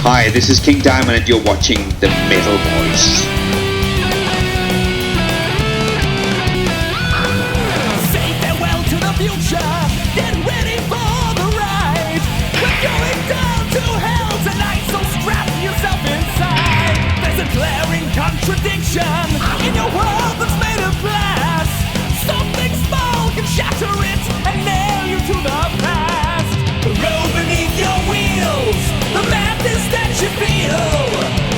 Hi, this is King Diamond and you're watching The Metal Voice. Say farewell to the future, get ready for the ride. We're going down to hell tonight, so strap yourself inside. There's a glaring contradiction in your world that's made of glass. Something small can shatter it and nail you to the past. The road beneath your wheels, the madness that you feel.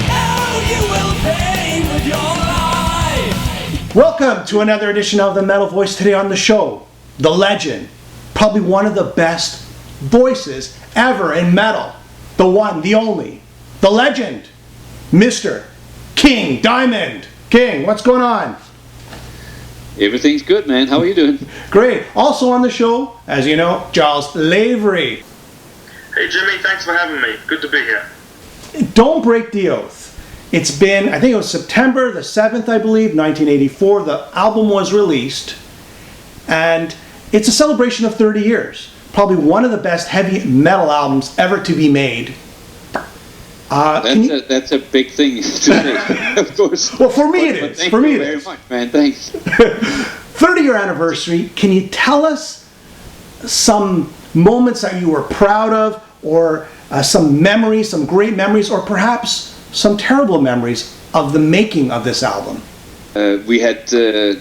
Oh, you will pay with your life. Welcome to another edition of The Metal Voice. Today on the show, the legend, probably one of the best voices ever in metal. The one, the only, the legend, Mr. King Diamond. King, what's going on? Everything's good, man. How are you doing? Great. Also on the show, as you know, Giles Lavery. Hey Jimmy, thanks for having me. Good to be here. Don't break the oath. It's been, I think it was September the 7th, I believe, 1984. The album was released. And it's a celebration of 30 years. Probably one of the best heavy metal albums ever to be made. That's a big thing to say, of course. Well, for me it is. Thank for me you it very is. much, man. Thanks. 30-year anniversary. Can you tell us some moments that you were proud of, or some memories, some great memories, or perhaps some terrible memories of the making of this album? We had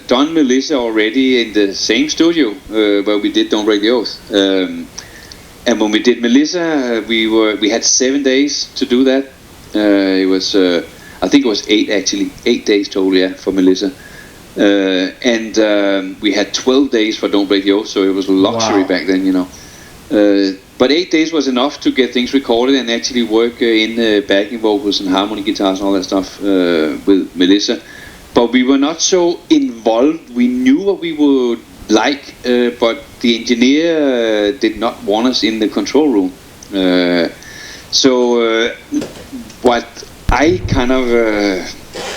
done Melissa already in the same studio where we did Don't Break the Oath. And when we did Melissa, we had 7 days to do that. It was, I think it was 8 actually, 8 days total, yeah, for Melissa. And we had 12 days for Don't Break the Oath, so it was luxury back then, you know. But 8 days was enough to get things recorded and actually work in backing vocals and harmony guitars and all that stuff with Melissa. But we were not so involved. We knew what we would like, but the engineer did not want us in the control room. So what I kind of,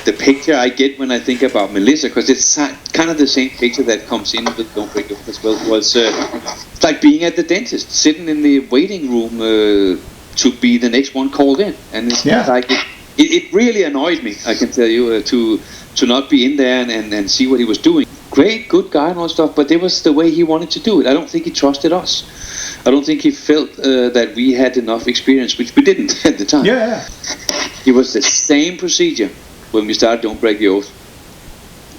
the picture I get when I think about Melissa, because it's kind of the same picture that comes in with Don't Break the Oath as well, was it's like being at the dentist, sitting in the waiting room to be the next one called in. And it's like, it really annoyed me, I can tell you, to not be in there and see what he was doing. Great, good guy and all stuff, but it was the way he wanted to do it. I don't think he trusted us. I don't think he felt that we had enough experience, which we didn't at the time. Yeah. It was the same procedure when we started Don't Break the Oath.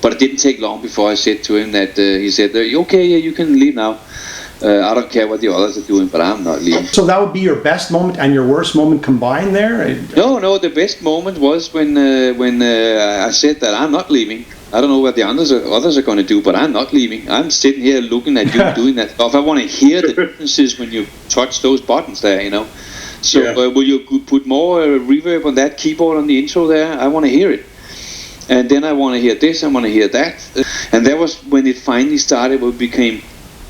But it didn't take long before I said to him that he said, okay, yeah, you can leave now. I don't care what the others are doing, but I'm not leaving. So that would be your best moment and your worst moment combined there? No, the best moment was when I said that I'm not leaving. I don't know what the others are going to do, but I'm not leaving. I'm sitting here looking at you doing that stuff. I want to hear the differences when you touch those buttons there, you know. So will you put more reverb on that keyboard on the intro there? I want to hear it. And then I want to hear this, I want to hear that. And that was when it finally started, when we became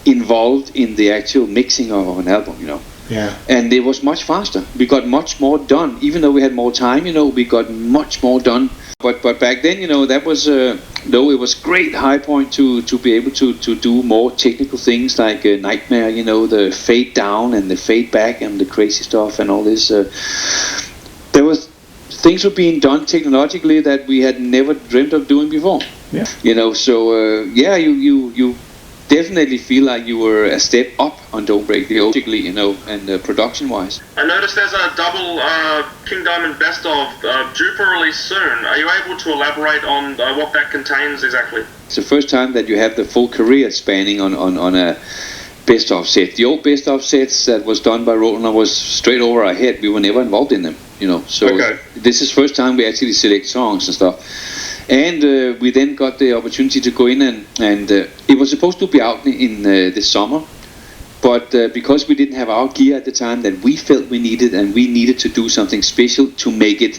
involved in the actual mixing of an album, you know. Yeah. And it was much faster. We got much more done. Even though we had more time, you know, we got much more done. But back then, you know, that was, though it was great high point to be able to do more technical things like Nightmare, you know, the fade down and the fade back and the crazy stuff and all this. There was things were being done technologically that we had never dreamt of doing before. Yeah. You know, so you definitely feel like you were a step up on Don't Break the Oath, you know, and production-wise. I noticed there's a double King Diamond Best of due for release soon. Are you able to elaborate on what that contains exactly? It's the first time that you have the full career spanning on a Best of set. The old Best of sets that was done by Roland was straight over our head. We were never involved in them, you know. So This is first time we actually select songs and stuff. And we then got the opportunity to go in and it was supposed to be out in this summer, but because we didn't have our gear at the time that we felt we needed, and we needed to do something special to make it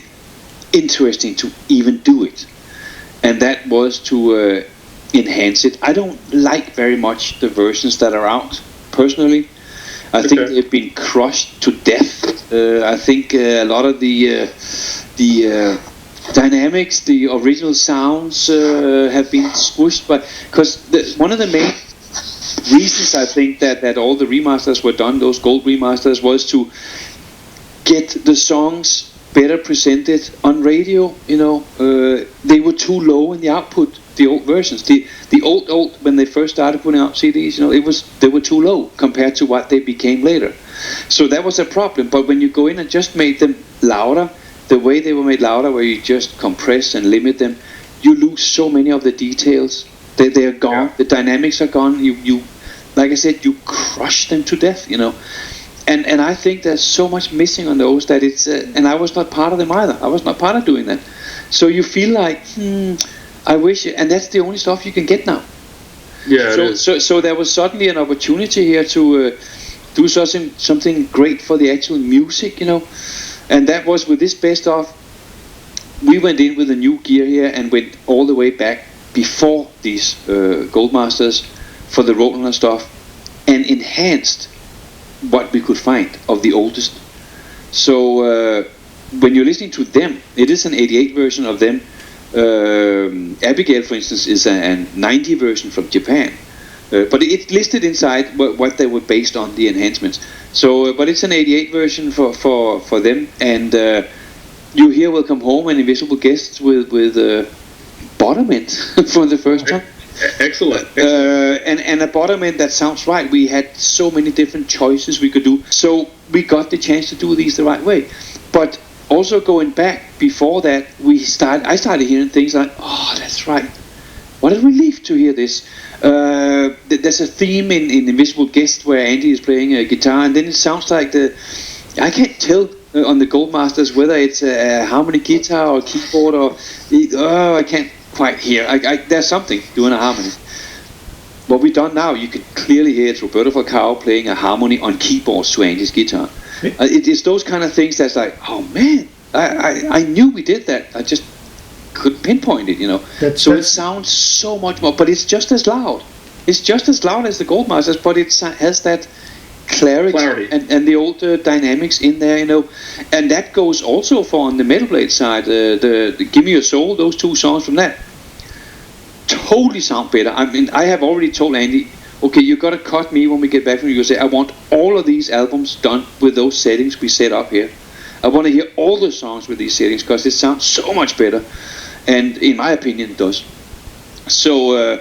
interesting to even do it, and that was to enhance it. I don't like very much the versions that are out, personally. I think they've been crushed to death. I think a lot of the dynamics, the original sounds have been squished, but because one of the main reasons I think that all the remasters were done, those gold remasters, was to get the songs better presented on radio. They were too low in the output. The old versions, the old when they first started putting out CDs, they were too low compared to what they became later. So that was a problem. But when you go in and just made them louder, the way they were made louder, where you just compress and limit them, you lose so many of the details. They are gone. Yeah. The dynamics are gone. You like I said, you crush them to death. And I think there's so much missing on those that it's. And I was not part of them either. I was not part of doing that. So you feel like, I wish, and that's the only stuff you can get now. Yeah. So there was suddenly an opportunity here to do something great for the actual music, and that was with this best of. We went in with a new gear here and went all the way back before these Goldmasters for the Roland stuff, and enhanced what we could find of the oldest. So when you're listening to them, it is an 88 version of them. Abigail, for instance, is a 90 version from Japan, but it's listed inside what they were based on, the enhancements. So, but it's an 88 version for them, and you hear "Welcome Home" and "Invisible Guests" with bottom end for the first time. Excellent. And a bottom end that sounds right. We had so many different choices we could do, so we got the chance to do these the right way. But also going back before that, I started hearing things like, oh, that's right. What a relief to hear this. There's a theme in Invisible Guest where Andy is playing a guitar, and then it sounds like I can't tell on the Goldmasters whether it's a harmony guitar or keyboard or I can't quite hear. There's something doing a harmony. What we've done now, you can clearly hear it's Roberto Falcao playing a harmony on keyboards to Andy's guitar. It's those kind of things that's like, oh man, I knew we did that. I just couldn't pinpoint it, It sounds so much more, but it's just as loud. It's just as loud as the Goldmasters, but it has that clarity. And the old dynamics in there, And that goes also for on the Metal Blade side, the Give Me Your Soul, those two songs from that. Totally sound better. I mean, I have already told Andy, okay, you got to cut me when we get back from USA. I want all of these albums done with those settings we set up here. I want to hear all the songs with these settings because it sounds so much better, and in my opinion, it does. So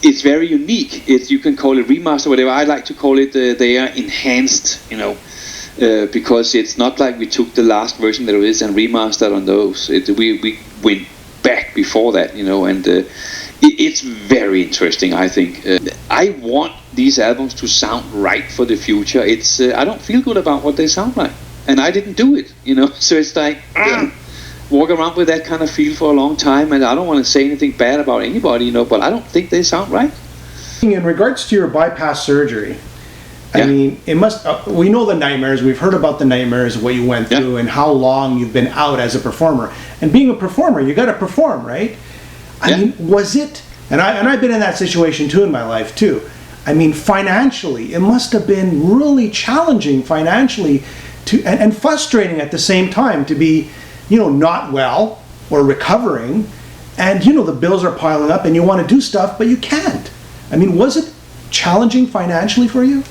it's very unique. You can call it remaster, whatever. I like to call it they are enhanced, because it's not like we took the last version there is and remastered on those. We went back before that, and. It's very interesting, I think. I want these albums to sound right for the future. I don't feel good about what they sound like, and I didn't do it, So it's like walk around with that kind of feel for a long time, and I don't want to say anything bad about anybody, but I don't think they sound right. In regards to your bypass surgery, I mean, it must. We know the nightmares. We've heard about the nightmares, what you went through, and how long you've been out as a performer. And being a performer, you got to perform, right? I mean, was it, and I've been in that situation too in my life too. I mean, financially, it must have been really challenging financially and frustrating at the same time to be, not well or recovering, and the bills are piling up and you want to do stuff, but you can't. I mean, was it challenging financially for you?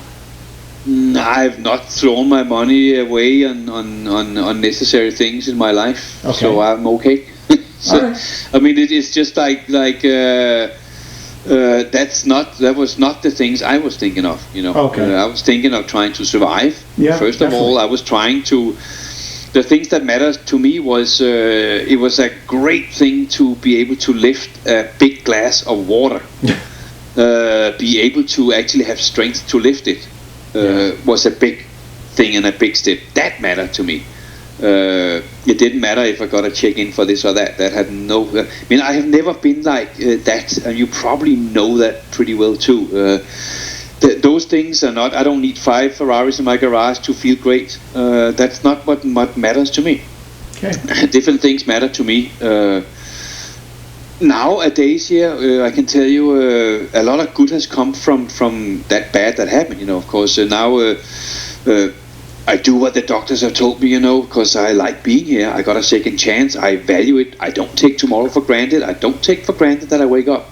I've not thrown my money away on unnecessary things in my life, so I'm okay. Right. I mean, it's just like that was not the things I was thinking of. I was thinking of trying to survive. First of all, I was trying to. The things that mattered to me was it was a great thing to be able to lift a big glass of water, be able to actually have strength to lift it. Was a big thing and a big step. That mattered to me. It didn't matter if I got a check-in for this or that. That had no. I mean, I have never been like that, and you probably know that pretty well too. Those things are not. I don't need 5 Ferraris in my garage to feel great. That's not what matters to me. Okay. Different things matter to me. Nowadays, I can tell you a lot of good has come from that bad that happened. Of course, now. I do what the doctors have told me, because I like being here. I got a second chance. I value it. I don't take tomorrow for granted. I don't take for granted that I wake up.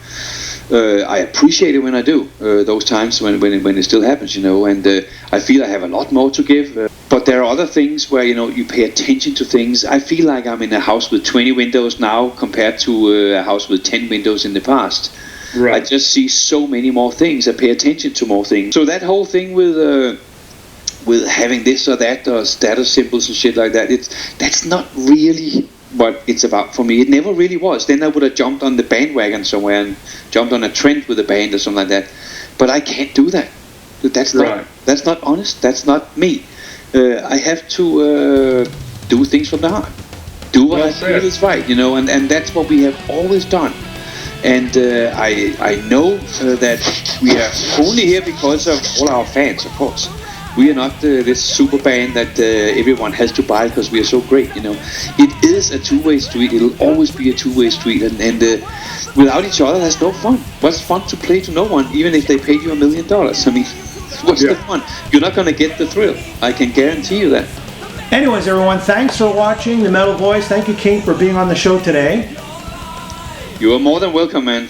I appreciate it when I do. Those times when it still happens, and I feel I have a lot more to give. But But there are other things where, you know, you pay attention to things. I feel like I'm in a house with 20 windows now compared to a house with 10 windows in the past. Right. I just see so many more things. I pay attention to more things. So that whole thing with having this or that or status symbols and shit like that, that's not really what it's about for me. It never really was. Then I would have jumped on the bandwagon somewhere and jumped on a trend with a band or something like that. But I can't do that. That's not honest. That's not me. I have to do things from the heart. Do what I feel is right, you know, and that's what we have always done. And I know that we are only here because of all our fans, of course. We are not this super band that everyone has to buy because we are so great, you know. It is a two-way street. It'll always be a two-way street, and without each other, there's no fun. What's fun to play to no one, even if they paid you $1 million? I mean, what's the fun? You're not going to get the thrill. I can guarantee you that. Anyways, everyone, thanks for watching The Metal Voice. Thank you, King, for being on the show today. You are more than welcome, man.